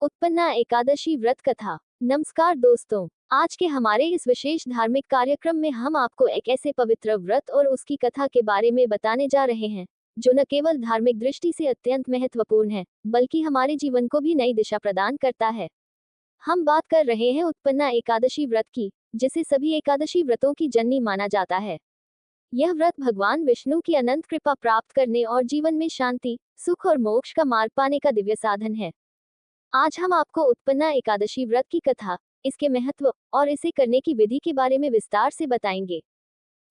उत्पन्ना एकादशी व्रत कथा। नमस्कार दोस्तों, आज के हमारे इस विशेष धार्मिक कार्यक्रम में हम आपको एक ऐसे पवित्र व्रत और उसकी कथा के बारे में बताने जा रहे हैं जो न केवल धार्मिक दृष्टि से अत्यंत महत्वपूर्ण है, बल्कि हमारे जीवन को भी नई दिशा प्रदान करता है। हम बात कर रहे हैं उत्पन्ना एकादशी व्रत की, जिसे सभी एकादशी व्रतों की जननी माना जाता है। यह व्रत भगवान विष्णु की अनंत कृपा प्राप्त करने और जीवन में शांति, सुख और मोक्ष का मार्ग पाने का दिव्य साधन है। आज हम आपको उत्पन्ना एकादशी व्रत की कथा, इसके महत्व और इसे करने की विधि के बारे में विस्तार से बताएंगे।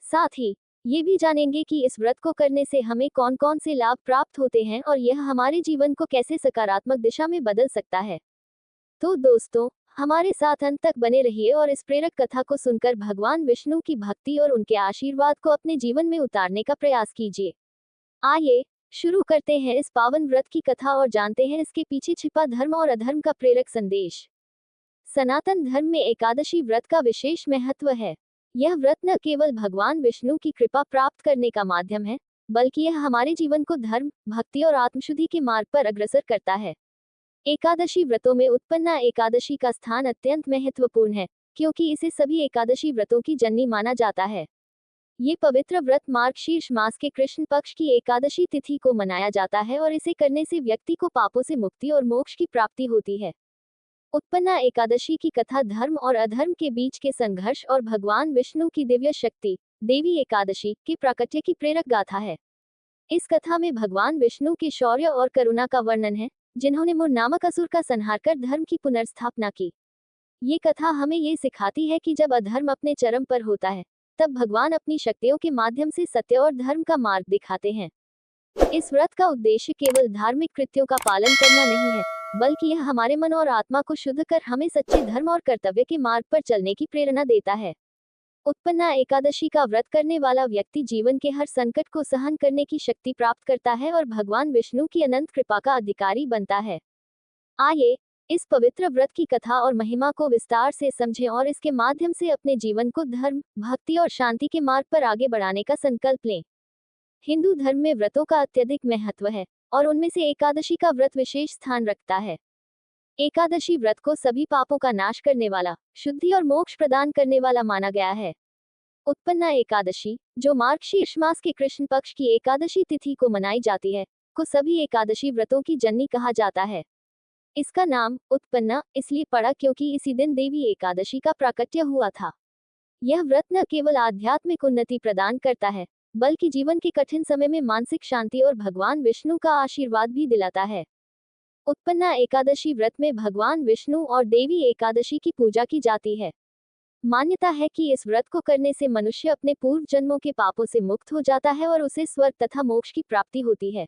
साथ ही ये भी जानेंगे कि इस व्रत को करने से हमें कौन कौन से लाभ प्राप्त होते हैं और यह हमारे जीवन को कैसे सकारात्मक दिशा में बदल सकता है। तो दोस्तों, हमारे साथ अंत तक बने रहिए और इस प्रेरक कथा को सुनकर भगवान विष्णु की भक्ति और उनके आशीर्वाद को अपने जीवन में उतारने का प्रयास कीजिए। आइए शुरू करते हैं इस पावन व्रत की कथा और जानते हैं इसके पीछे छिपा धर्म और अधर्म का प्रेरक संदेश। सनातन धर्म में एकादशी व्रत का विशेष महत्व है। यह व्रत न केवल भगवान विष्णु की कृपा प्राप्त करने का माध्यम है, बल्कि यह हमारे जीवन को धर्म, भक्ति और आत्मशुद्धि के मार्ग पर अग्रसर करता है। एकादशी व्रतों में उत्पन्ना एकादशी का स्थान अत्यंत महत्वपूर्ण है, क्योंकि इसे सभी एकादशी व्रतों की जननी माना जाता है। ये पवित्र व्रत मार्गशीर्ष मास के कृष्ण पक्ष की एकादशी तिथि को मनाया जाता है और इसे करने से व्यक्ति को पापों से मुक्ति और मोक्ष की प्राप्ति होती है। उत्पन्ना एकादशी की कथा धर्म और अधर्म के बीच के संघर्ष और भगवान विष्णु की दिव्य शक्ति, देवी एकादशी, के प्राकट्य की प्रेरक गाथा है। इस कथा में भगवान विष्णु के शौर्य और करुणा का वर्णन है, जिन्होंने मुर नामक असुर का संहार कर धर्म की पुनर्स्थापना की। ये कथा हमें ये सिखाती है कि जब अधर्म अपने चरम पर होता है, तब भगवान अपनी शक्तियों के माध्यम से सत्य और धर्म का मार्ग दिखाते हैं। इस व्रत का उद्देश्य केवल धार्मिक कृत्यों का पालन करना नहीं है, बल्कि यह हमारे मन और आत्मा को शुद्ध कर हमें सच्चे धर्म और कर्तव्य के मार्ग पर चलने की प्रेरणा देता है। उत्पन्ना एकादशी का व्रत करने वाला व्यक्ति जीवन के हर संकट को सहन करने की शक्ति प्राप्त करता है और भगवान विष्णु की अनंत कृपा का अधिकारी बनता है। आइए इस पवित्र व्रत की कथा और महिमा को विस्तार से समझें और इसके माध्यम से अपने जीवन को धर्म, भक्ति और शांति के मार्ग पर आगे बढ़ाने का संकल्प लें। हिंदू धर्म में व्रतों का अत्यधिक महत्व है और उनमें से एकादशी का व्रत विशेष स्थान रखता है। एकादशी व्रत को सभी पापों का नाश करने वाला, शुद्धि और मोक्ष प्रदान करने वाला माना गया है। उत्पन्ना एकादशी, जो मार्गशीर्ष मास के कृष्ण पक्ष की एकादशी तिथि को मनाई जाती है, को सभी एकादशी व्रतों की जननी कहा जाता है। इसका नाम उत्पन्ना इसलिए पड़ा क्योंकि इसी दिन देवी एकादशी का प्राकट्य हुआ था। यह व्रत न केवल आध्यात्मिक उन्नति प्रदान करता है, बल्कि जीवन के कठिन समय में मानसिक शांति और भगवान विष्णु का आशीर्वाद भी दिलाता है। उत्पन्ना एकादशी व्रत में भगवान विष्णु और देवी एकादशी की पूजा की जाती है। मान्यता है कि इस व्रत को करने से मनुष्य अपने पूर्व जन्मों के पापों से मुक्त हो जाता है और उसे स्वर्ग तथा मोक्ष की प्राप्ति होती है।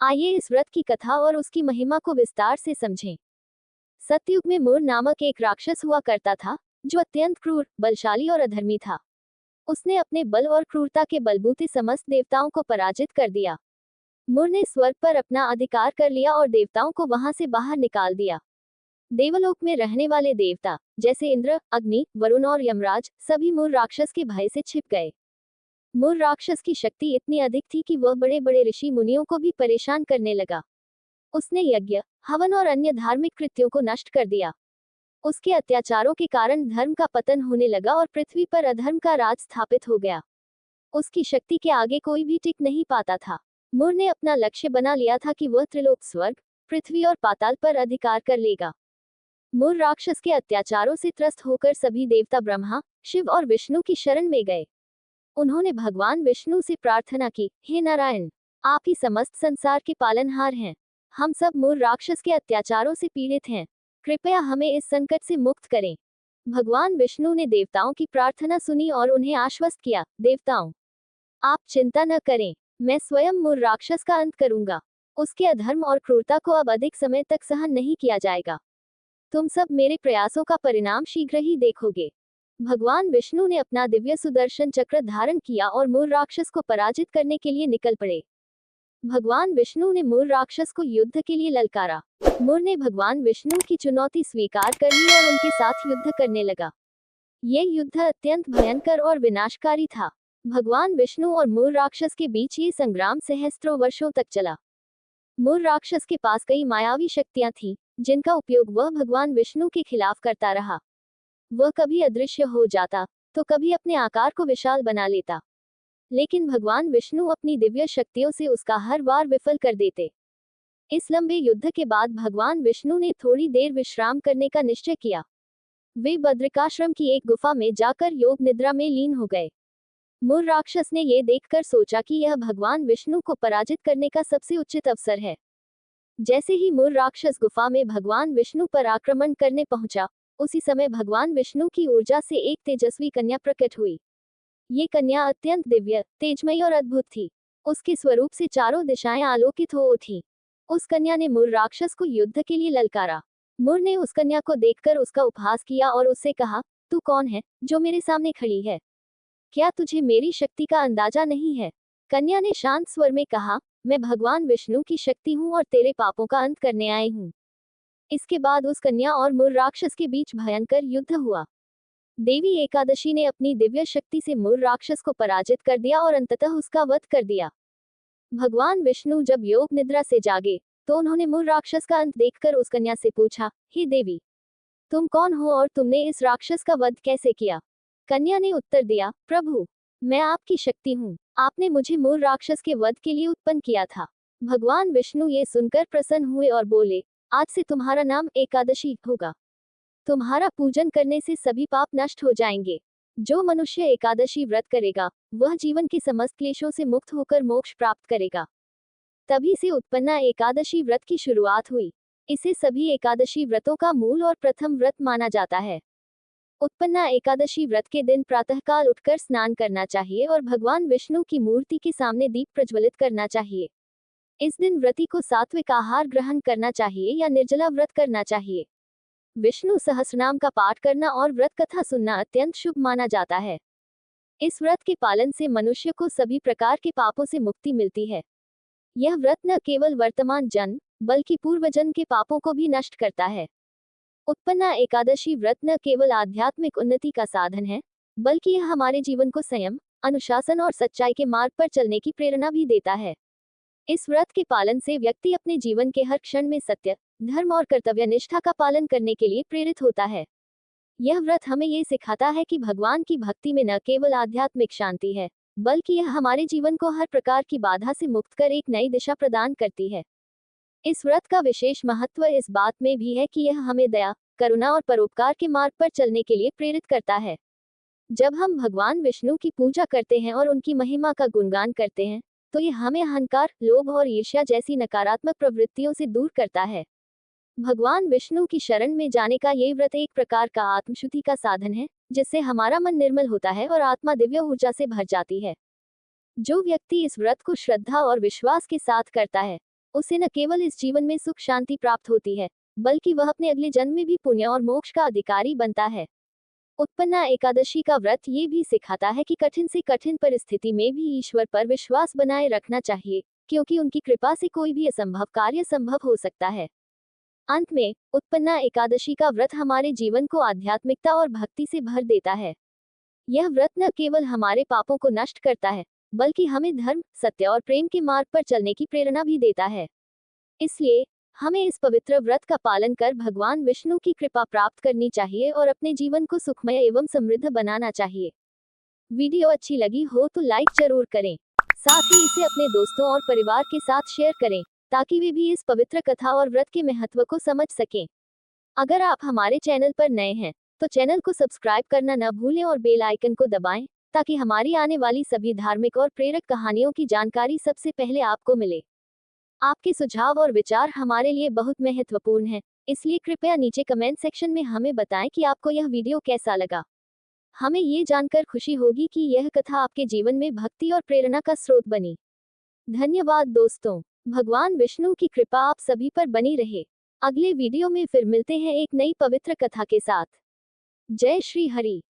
आइए इस व्रत की कथा और उसकी महिमा को विस्तार से समझें। सतयुग में मुर नामक एक राक्षस हुआ करता था, जो अत्यंत क्रूर, बलशाली और अधर्मी था। उसने अपने बल और क्रूरता के बलबूते समस्त देवताओं को पराजित कर दिया। मुर ने स्वर्ग पर अपना अधिकार कर लिया और देवताओं को वहां से बाहर निकाल दिया। देवलोक में रहने वाले देवता, जैसे इंद्र, अग्नि, वरुण और यमराज, सभी मुर राक्षस के भय से छिप गए। मुर राक्षस की शक्ति इतनी अधिक थी कि वह बड़े बड़े ऋषि मुनियों को भी परेशान करने लगा। उसने यज्ञ, हवन और अन्य धार्मिक कृत्यों को नष्ट कर दिया। उसके अत्याचारों के कारण धर्म का पतन होने लगा और पृथ्वी पर अधर्म का राज स्थापित हो गया। उसकी शक्ति के आगे कोई भी टिक नहीं पाता था। मुर ने अपना लक्ष्य बना लिया था कि वह त्रिलोक, स्वर्ग, पृथ्वी और पाताल पर अधिकार कर लेगा। मुर राक्षस के अत्याचारों से त्रस्त होकर सभी देवता ब्रह्मा, शिव और विष्णु की शरण में गए। उन्होंने भगवान विष्णु से प्रार्थना की, हे नारायण, आप ही समस्त संसार के पालनहार हैं। हम सब मुर राक्षस के अत्याचारों से पीड़ित हैं। कृपया हमें इस संकट से मुक्त करें। भगवान विष्णु ने देवताओं की प्रार्थना सुनी और उन्हें आश्वस्त किया, देवताओं, आप चिंता न करें, मैं स्वयं मुर राक्षस का अंत करूंगा। उसके अधर्म और क्रूरता को अब अधिक समय तक सहन नहीं किया जाएगा। तुम सब मेरे प्रयासों का परिणाम शीघ्र ही देखोगे। भगवान विष्णु ने अपना दिव्य सुदर्शन चक्र धारण किया और मुर राक्षस को पराजित करने के लिए निकल पड़े। भगवान विष्णु ने मुर राक्षस को युद्ध के लिए ललकारा। मुर ने भगवान विष्णु की चुनौती स्वीकार कर ली और उनके साथ युद्ध करने लगा। यह युद्ध अत्यंत भयंकर और विनाशकारी था। भगवान विष्णु और मुर राक्षस के बीच ये संग्राम सहस्त्रों वर्षों तक चला। मुर राक्षस के पास कई मायावी शक्तियां थीं, जिनका उपयोग वह भगवान विष्णु के खिलाफ करता रहा। वह कभी अदृश्य हो जाता, तो कभी अपने आकार को विशाल बना लेता, लेकिन भगवान विष्णु अपनी दिव्य शक्तियों से उसका हर वार विफल कर देते। इस लंबे युद्ध के बाद भगवान विष्णु ने थोड़ी देर विश्राम करने का निश्चय किया। वे बद्रिकाश्रम की एक गुफा में जाकर योग निद्रा में लीन हो गए। मुर राक्षस ने यह देखकर सोचा कि यह भगवान विष्णु को पराजित करने का सबसे उचित अवसर है। जैसे ही मुर राक्षस गुफा में भगवान विष्णु पर आक्रमण करने पहुंचा, उसी समय भगवान विष्णु की ऊर्जा से एक तेजस्वी कन्या प्रकट हुई। ये कन्या अत्यंत दिव्य, तेजमयी और अद्भुत थी। उसके स्वरूप से चारों दिशाएं आलोकित हो उठी। उस कन्या ने मुर राक्षस को युद्ध के लिए ललकारा। मुर ने उस कन्या को देखकर उसका उपहास किया और उससे कहा, तू कौन है जो मेरे सामने खड़ी है? क्या तुझे मेरी शक्ति का अंदाजा नहीं है? कन्या ने शांत स्वर में कहा, मैं भगवान विष्णु की शक्ति हूँ और तेरे पापों का अंत करने आई हूँ। इसके बाद उस कन्या और मुर राक्षस के बीच भयंकर युद्ध हुआ। देवी एकादशी ने अपनी दिव्य शक्ति से मुर राक्षस को पराजित कर दिया और अंततः उसका वध कर दिया। भगवान विष्णु जब योग निद्रा से जागे, तो उन्होंने मुर राक्षस का अंत देखकर उस कन्या से पूछा, हे देवी, तुम कौन हो और तुमने इस राक्षस का वध कैसे किया? कन्या ने उत्तर दिया, प्रभु, मैं आपकी शक्ति हूँ। आपने मुझे मुर राक्षस के वध के लिए उत्पन्न किया था। भगवान विष्णु ये सुनकर प्रसन्न हुए और बोले, आज से तुम्हारा नाम एकादशी होगा। तुम्हारा पूजन करने से सभी पाप नष्ट हो जाएंगे। जो मनुष्य एकादशी व्रत करेगा, वह जीवन के समस्त क्लेशों से मुक्त होकर मोक्ष प्राप्त करेगा। तभी से उत्पन्ना एकादशी व्रत की शुरुआत हुई। इसे सभी एकादशी व्रतों का मूल और प्रथम व्रत माना जाता है। उत्पन्ना एकादशी व्रत के दिन प्रातःकाल उठकर स्नान करना चाहिए और भगवान विष्णु की मूर्ति के सामने दीप प्रज्वलित करना चाहिए। इस दिन व्रती को सात्विक आहार ग्रहण करना चाहिए या निर्जला व्रत करना चाहिए। विष्णु सहस्रनाम का पाठ करना और व्रत कथा सुनना अत्यंत शुभ माना जाता है। इस व्रत के पालन से मनुष्य को सभी प्रकार के पापों से मुक्ति मिलती है। यह व्रत न केवल वर्तमान जन्म, बल्कि पूर्व जन्म के पापों को भी नष्ट करता है। उत्पन्ना एकादशी व्रत न केवल आध्यात्मिक उन्नति का साधन है, बल्कि यह हमारे जीवन को संयम, अनुशासन और सच्चाई के मार्ग पर चलने की प्रेरणा भी देता है। इस व्रत के पालन से व्यक्ति अपने जीवन के हर क्षण में सत्य, धर्म और कर्तव्य निष्ठा का पालन करने के लिए प्रेरित होता है। यह व्रत हमें ये सिखाता है कि भगवान की भक्ति में न केवल आध्यात्मिक शांति है, बल्कि यह हमारे जीवन को हर प्रकार की बाधा से मुक्त कर एक नई दिशा प्रदान करती है। इस व्रत का विशेष महत्व इस बात में भी है कि यह हमें दया, करुणा और परोपकार के मार्ग पर चलने के लिए प्रेरित करता है। जब हम भगवान विष्णु की पूजा करते हैं और उनकी महिमा का गुणगान करते हैं, तो यह हमें अहंकार, लोभ और ईर्ष्या जैसी नकारात्मक प्रवृत्तियों से दूर करता है। भगवान विष्णु की शरण में जाने का ये व्रत एक प्रकार का आत्मशुद्धि का साधन है, जिससे हमारा मन निर्मल होता है और आत्मा दिव्य ऊर्जा से भर जाती है। जो व्यक्ति इस व्रत को श्रद्धा और विश्वास के साथ करता है, उसे न केवल इस जीवन में सुख शांति प्राप्त होती है, बल्कि वह अपने अगले जन्म में भी पुण्य और मोक्ष का अधिकारी बनता है। उत्पन्ना एकादशी का व्रत ये भी सिखाता है कि कठिन से कठिन परिस्थिति में भी ईश्वर पर विश्वास बनाए रखना चाहिए, क्योंकि उनकी कृपा से कोई भी असंभव कार्य संभव हो सकता है। अंत में, उत्पन्ना एकादशी का व्रत हमारे जीवन को आध्यात्मिकता और भक्ति से भर देता है। यह व्रत न केवल हमारे पापों को नष्ट करता है, बल्कि हमें धर्म, सत्य और प्रेम के मार्ग पर चलने की प्रेरणा भी देता है। इसलिए हमें इस पवित्र व्रत का पालन कर भगवान विष्णु की कृपा प्राप्त करनी चाहिए और अपने जीवन को सुखमय एवं समृद्ध बनाना चाहिए। वीडियो अच्छी लगी हो तो लाइक जरूर करें। साथ ही इसे अपने दोस्तों और परिवार के साथ शेयर करें, ताकि वे भी इस पवित्र कथा और व्रत के महत्व को समझ सकें। अगर आप हमारे चैनल पर नए हैं, तो चैनल को सब्सक्राइब करना न भूलें और बेल आइकन को दबाएं, ताकि हमारी आने वाली सभी धार्मिक और प्रेरक कहानियों की जानकारी सबसे पहले आपको मिले। आपके सुझाव और विचार हमारे लिए बहुत महत्वपूर्ण हैं, इसलिए कृपया नीचे कमेंट सेक्शन में हमें बताएं कि आपको यह वीडियो कैसा लगा। हमें ये जानकर खुशी होगी कि यह कथा आपके जीवन में भक्ति और प्रेरणा का स्रोत बनी। धन्यवाद दोस्तों। भगवान विष्णु की कृपा आप सभी पर बनी रहे। अगले वीडियो में फिर मिलते हैं एक नई पवित्र कथा के साथ। जय श्री हरि।